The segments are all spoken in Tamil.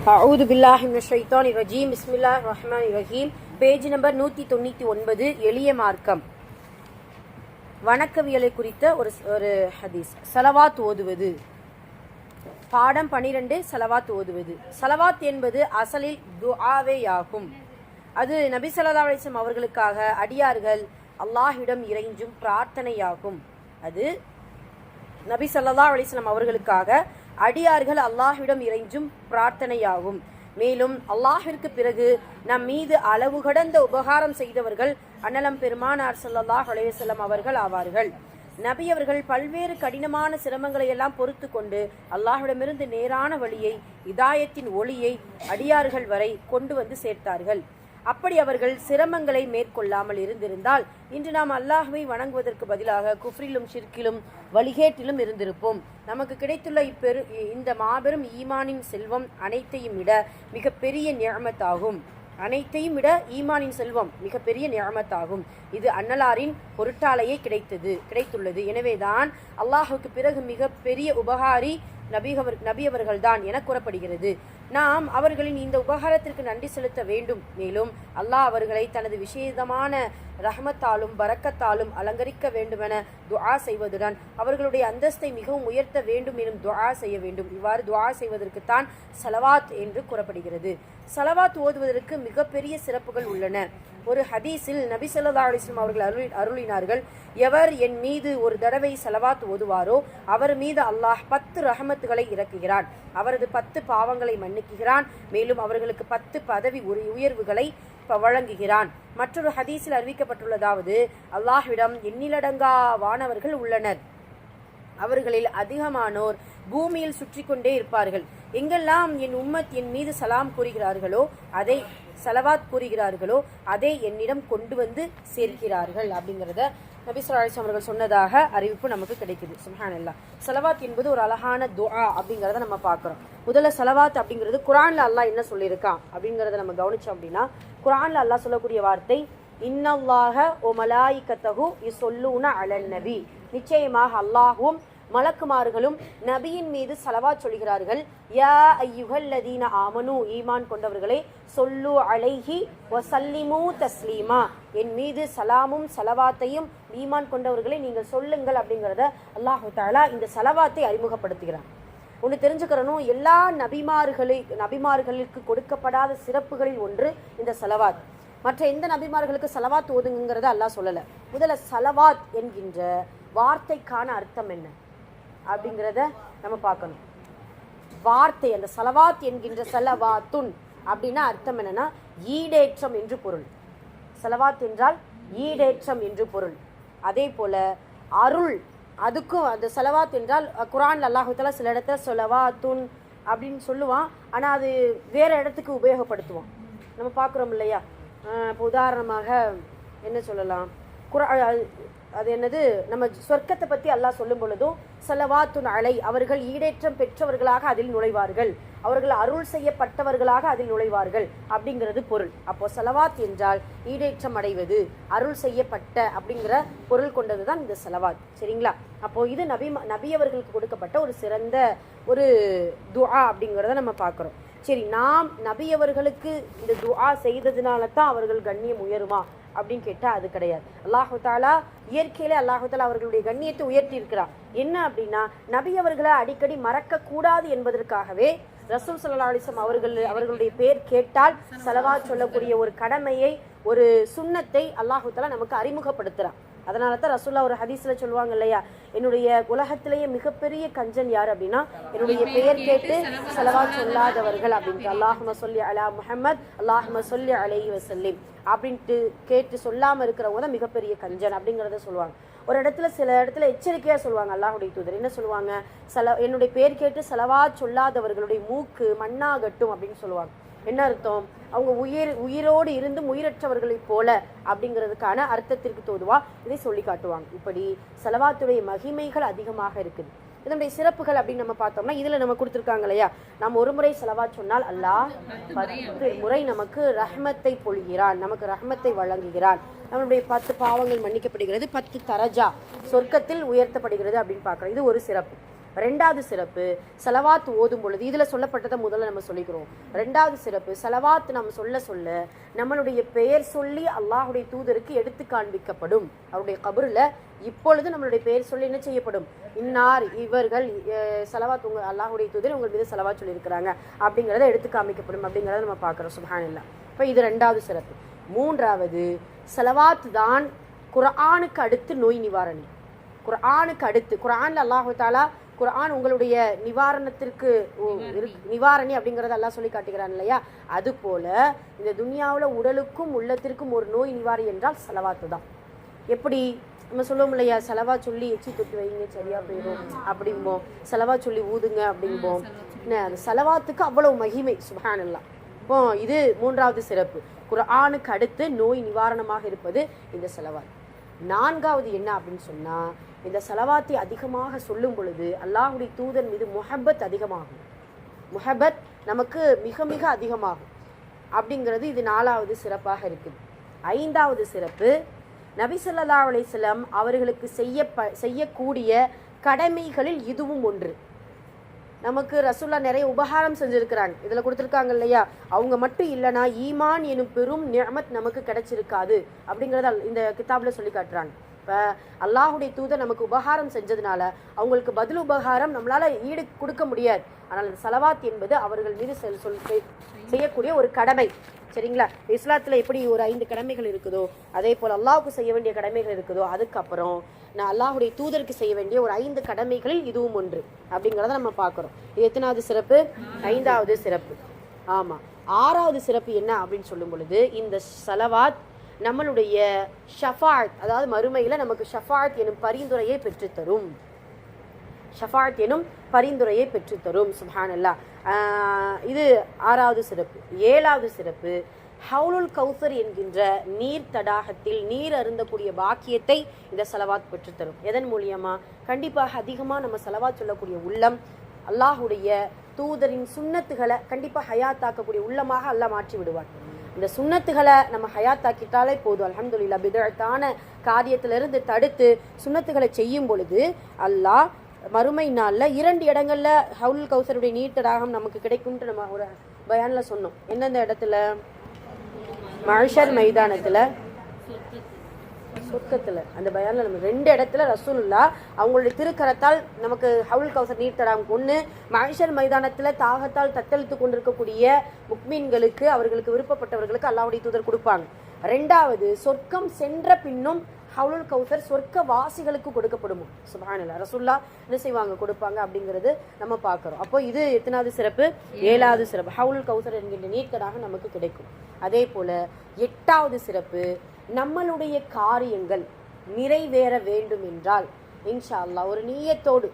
அஊது பில்லாஹி மினஷ் ஷைத்தானிர் ரஜீம். பிஸ்மில்லாஹிர் ரஹ்மானிர் ரஹீம். Page number 199. எளிய மார்க்கம் வணக்கவியலை குறித்த ஒரு ஹதீஸ். ஸலவாத் ஓதுவது. பாடம் 12. ஸலவாத் ஓதுவது. ஸலவாத் என்பது அசலில் துஆவேயாகும். அது நபி ஸல்லல்லாஹு அலைஹி வஸல்லம் அவர்களுக்காக அடியார்கள் அல்லாஹ்விடம் இறைஞ்சும் பிரார்த்தனையாகும். அது நபி ஸல்லல்லாஹு அலைஹி வஸல்லம் அவர்களுக்காக அடியார்கள் அல்லாஹ்விடம் இறைஞ்சும் பிரார்த்தனையாகும். மேலும் அல்லாஹ்விற்கு பிறகு நம் மீது அளவு கடந்த உபகாரம் செய்தவர்கள் அன்னலம் பெருமானார் ஸல்லல்லாஹு அலைஹி வஸல்லம் அவர்கள் ஆவார்கள். நபி அவர்கள் பல்வேறு கடினமான சிரமங்களை எல்லாம் பொறுத்து கொண்டு அல்லாஹ்விடமிருந்து நேரான வழியை, இதாயத்தின் ஒளியை அடியார்கள் வரை கொண்டு வந்து சேர்த்தார்கள். அப்படி அவர்கள் சிரமங்களை மேற்கொள்ளாமல் இருந்திருந்தால் இன்று நாம் அல்லாஹ்வை வணங்குவதற்கு பதிலாக குஃப்ரிலும் ஷிர்கிலும் வழிகேட்டிலும் இருந்திருப்போம். நமக்கு கிடைத்துள்ள இந்த மாபெரும் ஈமானின் செல்வம் அனைத்தையும் விட மிகப்பெரிய நிஅமத்தாகும். ஈமானின் செல்வம் மிகப்பெரிய நிஅமத்தாகும். இது அன்னலாரின் பொருட்டாலேயே கிடைத்துள்ளது. எனவேதான் அல்லாஹுக்கு பிறகு மிகப்பெரிய உபகாரி நபி அவர்கள்தான் என கூறப்படுகிறது. நாம் அவர்களின் இந்த உபகாரத்திற்கு நன்றி செலுத்த வேண்டும். மேலும் அல்லாஹ் அவர்களை தனது விசேஷமான ரஹ்மத்தாலும் பரக்கத்தாலும் அலங்கரிக்க வேண்டுமென துஆ செய்வதுடன் அவர்களுடைய அந்தஸ்தை மிகவும் உயர்த்த வேண்டும் எனும் துஆ செய்ய வேண்டும். இவ்வாறு துஆ செய்வதற்குத்தான் ஸலவாத் என்று கூறப்படுகிறது. ஸலவாத் ஓதுவதற்கு மிகப்பெரிய சிறப்புகள் உள்ளன. ஒரு ஹதீஸில் நபி ஸல்லல்லாஹு அலைஹி வஸல்லம் அவர்கள் அருளினார்கள், எவர் என் மீது ஒரு தடவை ஸலவாத் ஓதுவாரோ அவர் மீது அல்லாஹ் 10 ரஹமத்துகளை இறக்குகிறான். அவரது 10 பாவங்களை மன்னிக்குகிறான். மேலும் அவர்களுக்கு 10 பதவி உயர்வுகளை வழங்குகிறான். மற்றொரு ஹதீஸில் அறிவிக்கப்பட்டுள்ளதாவது, அல்லாஹ்விடம் எண்ணிலடங்கா வானவர்கள் உள்ளனர். அவர்களில் அதிகமானோர் பூமியில் சுற்றி கொண்டே இருப்பார்கள். எங்கெல்லாம் என் உம்மத் என் மீது சலாம் கூறுகிறார்களோ ஸலவாத் கூறுகிறார்களோ அதை என்னிடம் கொண்டு வந்து சேர்க்கிறார்கள். அப்படிங்கிறத நபி ஸல்லல்லாஹு அலைஹி வஸல்லம் அவர்கள் சொன்னதாக அறிவிப்பு நமக்கு கிடைக்குது. சுப்ஹானல்லாஹ். ஸலவாத் என்பது ஒரு அழகான துஆ அப்படிங்கிறத நம்ம பார்க்குறோம். முதல்ல ஸலவாத் அப்படிங்கிறது குர்ஆன்ல அல்லாஹ் என்ன சொல்லியிருக்கான் அப்படிங்கிறத நம்ம கவனிச்சோம் அப்படின்னா, குர்ஆன்ல அல்லாஹ் சொல்லக்கூடிய வார்த்தை இன்னல்லாஹ வ மலாயிகத்தஹு யுஸல்லூன அலன் நபி. நிச்சயமாக அல்லாஹ்வும் மலக்குமார்களும் நபியின் மீது ஸலவாத் சொல்கிறார்கள். யா அய்யுஹல்லதீன ஆமனு, ஈமான் கொண்டவர்களே, சொல்லு அலைஹி வ சல்லிமு தஸ்லீமா, என் மீது சலாமும் ஸலவாத்தையும் ஈமான் கொண்டவர்களை நீங்கள் சொல்லுங்கள் அப்படிங்கிறத அல்லாஹு தஆலா இந்த ஸலவாத்தை அறிமுகப்படுத்துகிறார். ஒன்று தெரிஞ்சுக்கிறனும், எல்லா நபிமார்களுக்கு கொடுக்கப்படாத சிறப்புகளில் ஒன்று இந்த ஸலவாத். மற்ற எந்த நபிமார்களுக்கு ஸலவாத் ஓதுங்கிறத அல்லாஹ் சொல்லலை. முதல்ல ஸலவாத் என்கின்ற வார்த்தைக்கான அர்த்தம் என்ன அப்படிங்கிறத நம்ம பார்க்கணும். வார்த்தை அந்த ஸலவாத் என்கின்ற ஸலவாத்துன் அப்படின்னா அர்த்தம் என்னன்னா ஈடேற்றம் என்று பொருள். ஸலவாத் என்றால் ஈடேற்றம் என்று பொருள். அதே போல அருள், அதுக்கும் அந்த ஸலவாத் என்றால் குர்ஆன்ல அல்லாஹ் தஆலா சில இடத்துல ஸலவாத்துன் அப்படின்னு சொல்லுவான். ஆனால் அது வேற இடத்துக்கு உபயோகப்படுத்துவான். நம்ம பார்க்குறோம் இல்லையா? இப்போ உதாரணமாக என்ன சொல்லலாம், அது என்னது, நம்ம சொர்க்கத்தை பற்றி அல்லாஹ் சொல்லும் பொழுதும் ஸலவாத்துன் அலை, அவர்கள் ஈடேற்றம் பெற்றவர்களாக அதில் நுழைவார்கள், அவர்கள் அருள் செய்யப்பட்டவர்களாக அதில் நுழைவார்கள் அப்படிங்கிறது பொருள். அப்போ ஸலவாத் என்றால் ஈடேற்றம் அடைவது, அருள் செய்யப்பட்ட அப்படிங்கிற பொருள் கொண்டது தான் இந்த ஸலவாத். சரிங்களா? அப்போ இது நபி அவர்களுக்கு கொடுக்கப்பட்ட ஒரு சிறந்த ஒரு துஆ அப்படிங்கிறத நம்ம பார்க்குறோம். சரி, நாம் நபி அவர்களுக்கு இந்த துஆ செய்ததுனால தான் அவர்கள் கண்ணியம் உயருமா அப்படின்னு கேட்டால் அது கிடையாது. அல்லாஹு தஆலா இயற்கையிலே அவர்களுடைய கண்ணியத்தை உயர்த்தி இருக்கிறார். என்ன அப்படின்னா, நபி அவர்களை அடிக்கடி மறக்க கூடாது என்பதற்காகவே ரசூல் ஸல்லல்லாஹு அலைஹி வஸல்லம் அவர்களுடைய பேர் கேட்டால் ஸலவாத் சொல்லக்கூடிய ஒரு கடமையை, ஒரு சுன்னத்தை அல்லாஹு தஆலா நமக்கு அறிமுகப்படுத்துறான். அதனால தான் ரசூலுல்லாஹ் ஒரு ஹதீஸ்ல சொல்லுவாங்க இல்லையா, என்னுடைய உலகத்திலேயே மிகப்பெரிய கஞ்சன் யார் அப்படின்னா என்னுடைய பெயர் கேட்டு ஸலவாத் சொல்லாதவர்கள் அப்படின்ட்டு. அல்லாஹும்ம ஸல்லி அலா முஹம்மத், அல்லாஹும்ம ஸல்லி அலைஹி வஸல்லிம் அப்படின்ட்டு கேட்டு சொல்லாமல் இருக்கிறவங்க தான் மிகப்பெரிய கஞ்சன் அப்படிங்கிறத சொல்லுவாங்க. சில இடத்துல எச்சரிக்கையாக சொல்லுவாங்க. அல்லாஹுடைய தூதர் என்ன சொல்லுவாங்க, என்னுடைய பேர் கேட்டு ஸலவாத் சொல்லாதவர்களுடைய மூக்கு மண்ணாகட்டும் அப்படின்னு சொல்லுவாங்க. என்ன அர்த்தம்? அவங்க உயிரோடு இருந்தும் உயிரற்றவர்களைப் போல அப்படிங்கிறதுக்கான அர்த்தத்திற்கு தோதுவா இதை சொல்லி காட்டுவாங்க. இப்படி ஸலவாத்துடைய மகிமைகள் அதிகமாக இருக்குது. இதனுடைய சிறப்புகள் அப்படின்னு நம்ம பார்த்தோம்னா, இதுல நம்ம கொடுத்துருக்காங்க இல்லையா, நாம் ஒரு முறை ஸலவாத் சொன்னால் அல்லாஹ் 10 முறை நமக்கு ரஹ்மத்தை பொழிகிறான், நமக்கு ரஹ்மத்தை வழங்குகிறான். நம்மளுடைய 10 பாவங்கள் மன்னிக்கப்படுகிறது, 10 தரஜா சொர்க்கத்தில் உயர்த்தப்படுகிறது அப்படின்னு பார்க்குறோம். இது ஒரு சிறப்பு. ரெண்டாவது சிறப்பு ஸலவாத் ஓதும் பொழுது இதில் சொல்லப்பட்டதை முதல்ல நம்ம சொல்லிக்கிறோம். ரெண்டாவது சிறப்பு ஸலவாத் நம்ம சொல்ல சொல்ல நம்மளுடைய பெயர் சொல்லி அல்லாஹுடைய தூதருக்கு எடுத்து காண்பிக்கப்படும். அவருடைய கபரில் இப்பொழுது நம்மளுடைய பெயர் சொல்லி என்ன செய்யப்படும், இன்னார் இவர்கள் ஸலவாத் உங்கள் அல்லாஹுடைய தூதர் உங்கள் மீது ஸலவாத் சொல்லியிருக்கிறாங்க அப்படிங்கிறத எடுத்து காமிக்கப்படும் அப்படிங்கிறத நம்ம பார்க்குறோம். சுப்ஹானல்லாஹ். இப்போ இது ரெண்டாவது சிறப்பு. மூன்றாவது ஸலவாத் தான் குர்ஆனுக்கு அடுத்து நோய் நிவாரணி. குர்ஆனுக்கு அடுத்து குர்ஆன்ல அல்லாஹு தஆலா குர்ஆன் உங்களுடைய நிவாரணத்திற்கு நிவாரணி அப்படிங்கிறத அல்லாஹ் சொல்லி காட்டுகிறான் இல்லையா, அது போல இந்த துனியாவில் உடலுக்கும் உள்ளத்திற்கும் ஒரு நோய் நிவாரணி என்றால் ஸலவாத்து தான். எப்படி நம்ம சொல்லுவோம் இல்லையா, செலவா சொல்லி எச்சி தொட்டு வைங்க சரியா போயிடும் அப்படிம்போம், செலவா சொல்லி ஊதுங்க அப்படிம்போம். அந்த செலவாத்துக்கு அவ்வளவு மகிமை. சுப்ஹானல்லாஹ். இப்போ இது மூன்றாவது சிறப்பு, குர்ஆனுக்கு அடுத்து நோய் நிவாரணமாக இருப்பது இந்த செலவாத். நான்காவது என்ன அப்படின்னு சொன்னா, இந்த செலவாத்தை அதிகமாக சொல்லும் பொழுது அல்லாஹுடைய தூதர் மீது முஹப்பத் அதிகமாகும். முஹப்பத் நமக்கு மிக மிக அதிகமாகும் அப்படிங்கிறது இது நாலாவது சிறப்பாக இருக்குது. ஐந்தாவது சிறப்பு, நபி ஸல்லல்லாஹு அலைஹி வஸல்லம் அவர்களுக்கு செய்யக்கூடிய கடமைகளில் இதுவும் ஒன்று. நமக்கு ரசூலுல்லாஹ் நிறைய உபகாரம் செஞ்சிருக்கிறாங்க, இதில் கொடுத்துருக்காங்க இல்லையா, அவங்க மட்டும் இல்லைனா ஈமான் எனும் பெரும் நிஅமத் நமக்கு கிடைச்சிருக்காது அப்படிங்கிறத இந்த கிதாபில் சொல்லி காட்டுறாங்க. இப்போ அல்லாஹுடைய தூதர் நமக்கு உபகாரம் செஞ்சதுனால அவங்களுக்கு பதில் உபகாரம் நம்மளால் ஈடு கொடுக்க முடியாது. ஆனால் அந்த ஸலவாத் என்பது அவர்கள் மீது செய்யக்கூடிய ஒரு கடமை. சரிங்களா, இஸ்லாத்தில் எப்படி ஒரு 5 கடமைகள் இருக்குதோ அதே போல் அல்லாஹுக்கு செய்ய வேண்டிய கடமைகள் இருக்குதோ, அதுக்கப்புறம் நான் அல்லாஹுடைய தூதருக்கு செய்ய வேண்டிய ஒரு 5 கடமைகளில் இதுவும் ஒன்று அப்படிங்கிறத நம்ம பார்க்குறோம். இது எத்தனாவது சிறப்பு? 5வது சிறப்பு. ஆமாம், 6வது சிறப்பு என்ன அப்படின்னு சொல்லும் பொழுது, இந்த ஸலவாத் நம்மளுடைய ஷஃபாத், அதாவது மறுமையில் நமக்கு ஷஃபாத் எனும் பரிந்துரையை பெற்றுத்தரும். ஷஃபாத் எனும் பரிந்துரையை பெற்றுத்தரும். சுப்ஹானல்லாஹ். இது 6வது சிறப்பு. 7வது சிறப்பு, ஹவுலுல் கௌசர் என்கின்ற நீர் தடாகத்தில் நீர் அருந்தக்கூடிய பாக்கியத்தை இந்த ஸலவாத் பெற்றுத்தரும். எதன் மூலியமா? கண்டிப்பாக அதிகமாக நம்ம ஸலவாத் சொல்லக்கூடிய உள்ளம் அல்லாஹுடைய தூதரின் சுன்னத்துகளை கண்டிப்பாக ஹயாத்தாக்கக்கூடிய உள்ளமாக அல்லாஹ் மாற்றி விடுவார். இந்த சுன்னத்துகளை நம்ம ஹயாத்தாக்கிட்டாலே போதும். அல்ஹம்துலில்லாஹ். பிதஅத்தான காரியத்திலிருந்து தடுத்து சுன்னத்துகளை செய்யும் பொழுது அல்லாஹ் மறுமை நாளில் 2 இடங்கள்ல ஹவுலுல் கௌசருடைய நீர் தடாகம் நமக்கு கிடைக்கும்ட்டு நம்ம ஒரு பயான்ல சொன்னோம். எந்தெந்த இடத்துல? மஹ்ஷர் மைதானத்துல, சொர்க்கத்துல. அந்த பயான்ல நம்ம 2 இடத்துல ரசூலுல்லாஹ் அவங்களுடைய திருக்கரத்தால் நமக்கு ஹவுலுல் கௌசர் நீர் தடாகம், ஒன்று மஹ்ஷர் மைதானத்துல தாகத்தால் தத்தளித்து கொண்டிருக்கக்கூடிய முக்மீன்களுக்கு, அவர்களுக்கு விருப்பப்பட்டவர்களுக்கு அல்லாஹ்வுடைய தூதர் கொடுப்பாங்க. 2வது சொர்க்கம் சென்ற பின்னும் ஹவுலுல் கௌசர் சொர்க்க வாசிகளுக்கு கொடுக்கப்படுமோ. சுப்ஹானல்லாஹ். ரசூலுல்லாஹ் என்ன செய்வாங்க? கொடுப்பாங்க அப்படிங்கிறது நம்ம பார்க்குறோம். அப்போ இது எத்தனாவது சிறப்பு? 7வது சிறப்பு. ஹவுலுல் கௌசர் என்கின்ற நீர்க்கடாக நமக்கு கிடைக்கும். அதே போல 8வது சிறப்பு, நம்மளுடைய காரியங்கள் நிறைவேற வேண்டும் என்றால் இன்ஷா அல்லாஹ் ஒரு நியத்தோடு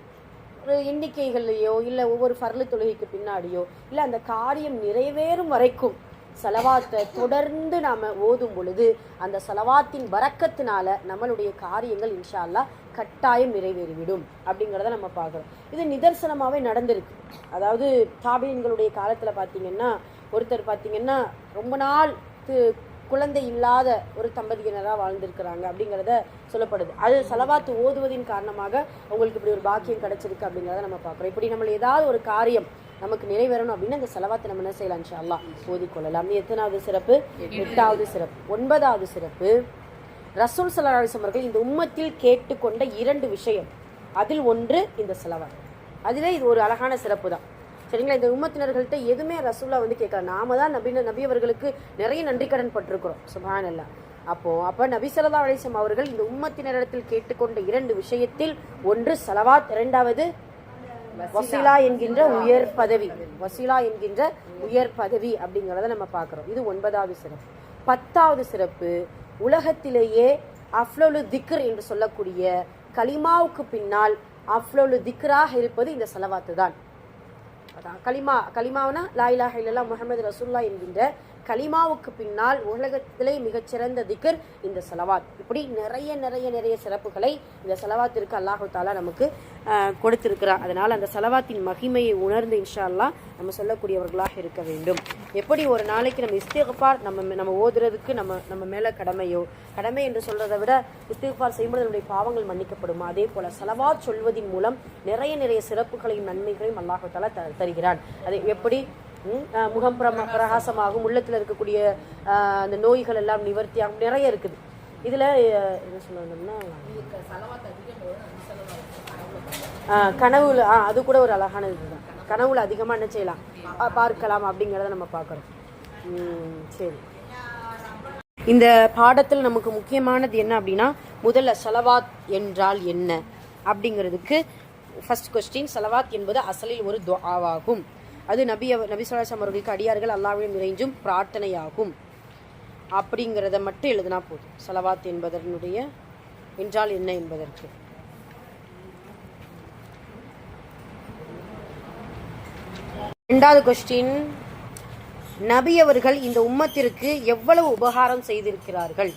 ஒரு எண்ணிக்கைகள்லையோ இல்லை ஒவ்வொரு ஃபர்லு தொழுகைக்கு பின்னாடியோ இல்லை அந்த காரியம் நிறைவேறும் வரைக்கும் ஸலவாத்தை தொடர்ந்து நாம் ஓதும் பொழுது அந்த ஸலவாத்தின் பரக்கத்தினால நம்மளுடைய காரியங்கள் இன்ஷா அல்லாஹ் கட்டாயம் நிறைவேறிவிடும் அப்படிங்கிறத நம்ம பார்க்குறோம். இது நிதர்சனமாகவே நடந்திருக்கு. அதாவது தாபீன்களுடைய காலத்தில் பார்த்தீங்கன்னா ஒருத்தர் பார்த்தீங்கன்னா ரொம்ப நாள் குழந்தை இல்லாத ஒரு தம்பதியினராக வாழ்ந்திருக்கிறாங்க அப்படிங்கிறத சொல்லப்படுது. அது ஸலவாத்து ஓதுவதின் காரணமாக அவங்களுக்கு இப்படி ஒரு பாக்கியம் கிடைச்சிருக்கு அப்படிங்கிறத நம்ம பார்க்குறோம். இப்படி நம்ம ஏதாவது ஒரு காரியம் நமக்கு நிறைவேறணும் அப்படின்னா இந்த ஸலவாத்தை நம்ம என்ன செய்யலாம்? இன்ஷா அல்லாஹ் ஓதிக்கொள்ளலாம். எத்தனாவது சிறப்பு? 8வது சிறப்பு. 9வது சிறப்பு, ரசூல் ஸல்லல்லாஹு அலைஹி வஸல்லம் அவர்கள் இந்த உம்மத்தில் கேட்டுக்கொண்ட 2 விஷயம், அதில் ஒன்று இந்த ஸலவாத். அதிலே இது ஒரு அழகான சிறப்பு தான். சரிங்களா, இந்த உம்மத்தினர்கள்ட்ட எதுவுமே ரசூல்லா கேட்கலாம். நாம தான் நபி அவர்களுக்கு நிறைய நன்றி கடன் பட்டிருக்கிறோம். சுப்ஹானல்லாஹ். அப்போ நபி ஸல்லல்லாஹு அலைஹி வஸல்லம் அவர்கள் இந்த உம்மத்தினரிடத்தில் கேட்டுக்கொண்ட 2 விஷயத்தில் ஒன்று ஸலவாத், 2வது வசீலா என்கின்ற உயர் பதவி. வசீலா என்கின்ற உயர் பதவி அப்படிங்கிறத நம்ம பார்க்குறோம். இது 9வது சிறப்பு. 10வது சிறப்பு, உலகத்திலேயே அஃலொலு திக்ர் என்று சொல்லக்கூடிய கலிமாவுக்கு பின்னால் அஃலொலு திக்ராக இருப்பது இந்த ஸலவாத்து தான். கலிமாவனா லா இலாஹ இல்லல்லாஹ் முஹம்மது ரசூலுல்லாஹ் என்கின்ற கலிமாவுக்கு பின்னால் உலகத்திலே மிகச்சிறந்த திக்ர் இந்த ஸலவாத். இப்படி நிறைய நிறைய நிறைய சிறப்புகளை இந்த ஸலவாத்திற்கு அல்லாஹு தாலா நமக்கு கொடுத்திருக்கிறார். அதனால் அந்த ஸலவாத்தின் மகிமையை உணர்ந்து இன்ஷா அல்லாஹ் நம்ம சொல்லக்கூடியவர்களாக இருக்க வேண்டும். எப்படி ஒரு நாளைக்கு நம்ம இஸ்திக்ஃபார் நம்ம ஓதுறதுக்கு நம்ம மேலே கடமை என்று சொல்றதை விட இஸ்திக்ஃபார் செய்யும்போது நம்முடைய பாவங்கள் மன்னிக்கப்படுமா, அதே போல ஸலவாத் சொல்வதின் மூலம் நிறைய நிறைய சிறப்புகளையும் நன்மைகளையும் அல்லாஹு தாலா தருகிறான். அது எப்படி முகம் பிரகாசமாகும், உள்ளத்தில் இருக்கக்கூடிய அந்த நோய்கள் எல்லாம் நிவர்த்தியாகும், நிறைய இருக்குது. இதில் என்ன சொல்லணும்னா கனவுல அது கூட ஒரு அழகான இதுதான். கனவுல அதிகமாக என்ன செய்யலாம் பார்க்கலாம் அப்படிங்கிறத நம்ம பார்க்குறோம். சரி, இந்த பாடத்தில் நமக்கு முக்கியமானது என்ன அப்படின்னா, முதல்ல ஸலவாத் என்றால் என்ன அப்படிங்கிறதுக்கு ஃபர்ஸ்ட் கொஸ்டின். ஸலவாத் என்பது அசலில் ஒரு துஆவாகும். அது நபி ஸல்லல்லாஹு அலைஹி வஸல்லம் அவர்களுக்கு அடியார்கள் அல்லாஹ்விடம் இறைஞ்சும் பிரார்த்தனையாகும். அப்படிங்கிறத மட்டும் எழுதினா போதும். ஸலவாத் என்பதனுடைய என்றால் என்ன என்பதற்கு. இரண்டாவது கொஸ்டின், நபி அவர்கள் இந்த உம்மத்திற்கு எவ்வளவு உபகாரம் செய்திருக்கிறார்கள்?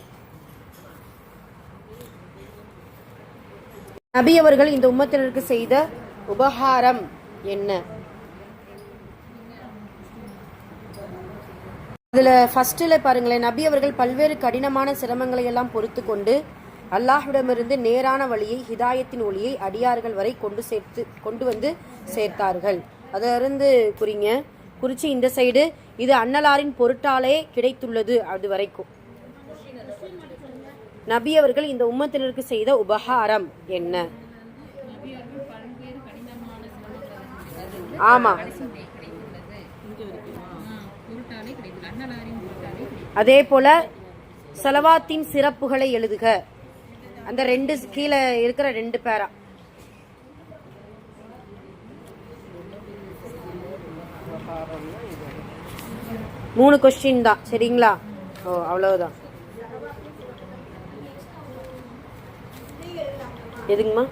நபி அவர்கள் இந்த உம்மத்தினருக்கு செய்த உபகாரம் என்ன? அதுல ஃபர்ஸ்ட்ல பாருங்களேன், நபி அவர்கள் பல்வேறு கடினமான சிரமங்களை எல்லாம் பொறுத்து கொண்டு அல்லாஹ்விடமிருந்து நேரான வழியை, ஹிதாயத்தின் ஒளியை அடியார்கள் வரை கொண்டு வந்து சேர்த்தார்கள். அதிலிருந்து குறிச்சு இந்த சைடு இது அன்னலாரின் பொருட்டாலே கிடைத்துள்ளது. அது வரைக்கும் நபி அவர்கள் இந்த உம்மத்தினருக்கு செய்த உபகாரம் என்ன? ஆமா, அதே போல ஸலவாத்தின் சிறப்புகளை எழுதுக. அந்த ரெண்டு கீழே இருக்கிற 2 பேரா. மூணு கொஸ்டின் தான், சரிங்களா? அவ்வளவுதான். எதுங்கம்மா?